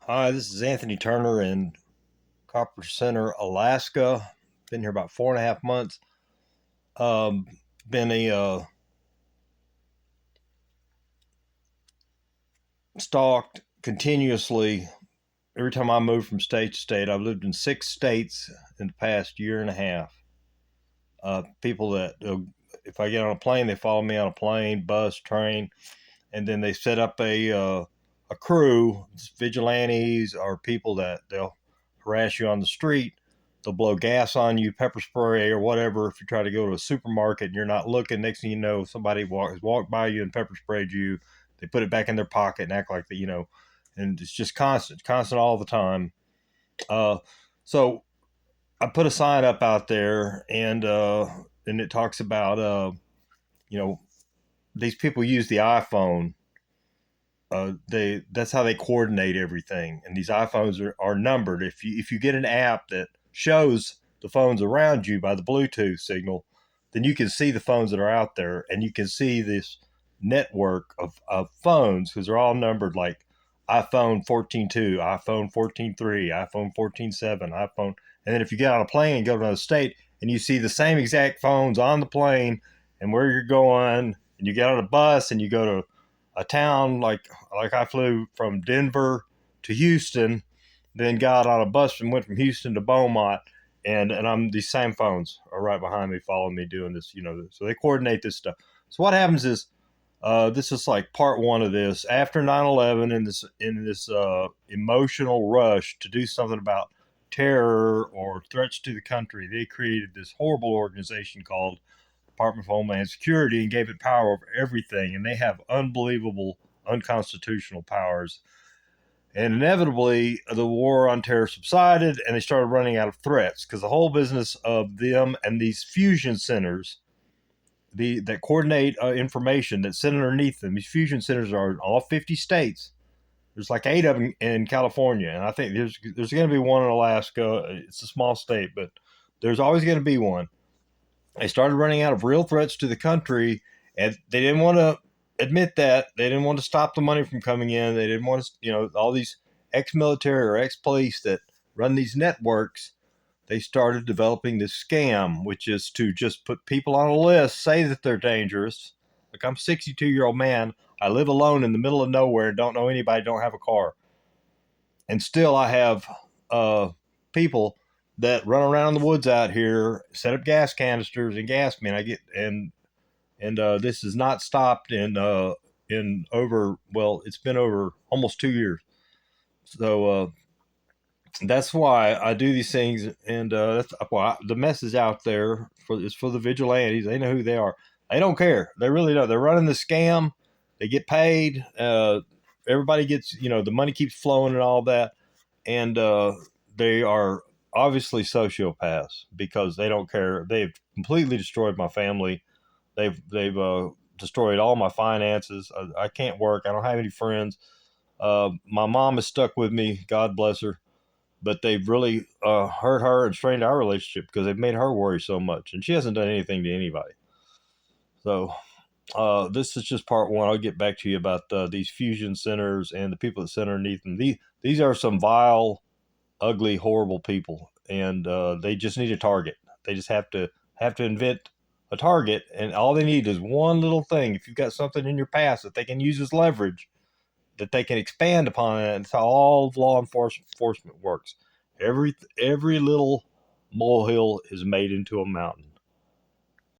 Hi, this is Anthony Turner in Copper Center, Alaska. Been here about 4.5 months. Um, been a stalked continuously every time I move from state to state. I've lived in 6 states in the past year and a half. People that if I get on a plane, they follow me on a plane, bus, train, and then they set up a crew, vigilantes, or people that they'll harass you on the street. They'll blow gas on you, pepper spray, or whatever. If you try to go to a supermarket and you're not looking, next thing you know, somebody has walked by you and pepper sprayed you. They put it back in their pocket and act like that. And it's just constant all the time. Uh, so I put a sign up out there, and it talks about you know these people use the iPhone. That's how they coordinate everything, and these iPhones are numbered. If you get an app that shows the phones around you by the Bluetooth signal, then you can see the phones that are out there, and you can see this network of phones because they're all numbered like iPhone 14.2, iPhone 14.3, iPhone 14.7, iPhone. And then if you get on a plane and go to another state and you see the same exact phones on the plane and where you're going, and you get on a bus and you go to a town like I flew from Denver to Houston, then got on a bus and went from Houston to Beaumont, and I'm these same phones are right behind me, following me, doing this. So they coordinate this stuff. So what happens is, this is like part one of this. After 9/11, in this emotional rush to do something about terror or threats to the country, they created this horrible organization called Department of Homeland Security and gave it power over everything. And they have unbelievable, unconstitutional powers. And inevitably, the war on terror subsided and they started running out of threats because the whole business of them and these fusion centers, that coordinate information that sit underneath them, these fusion centers are in all 50 states. There's like 8 of them in California, and I think there's going to be one in Alaska. It's a small state, but there's always going to be one. They started running out of real threats to the country, and they didn't want to admit that. They didn't want to stop the money from coming in. They didn't want to, all these ex-military or ex-police that run these networks. They started developing this scam, which is to just put people on a list, say that they're dangerous. Like, I'm a 62-year-old man. I live alone in the middle of nowhere, don't know anybody, don't have a car, and still I have people that run around in the woods out here, set up gas canisters and gas me. And I get and this has not stopped in over, well, it's been over almost 2 years. So that's why I do these things, and that's why the message out there is for the vigilantes. They know who they are. They don't care. They really don't. They're running the scam. They get paid. Everybody gets, the money keeps flowing and all that, and they are obviously sociopaths because they don't care. They've completely destroyed my family. They've destroyed all my finances. I can't work. I don't have any friends. My mom is stuck with me. God bless her. But they've really hurt her and strained our relationship because they've made her worry so much, and she hasn't done anything to anybody. So this is just part one. I'll get back to you about these fusion centers and the people that sit underneath them. These are some vile, ugly, horrible people, and they just need a target. They just have to invent a target, and all they need is one little thing. If you've got something in your past that they can use as leverage, that they can expand upon it. And it's how all of law enforcement works. Every little molehill is made into a mountain.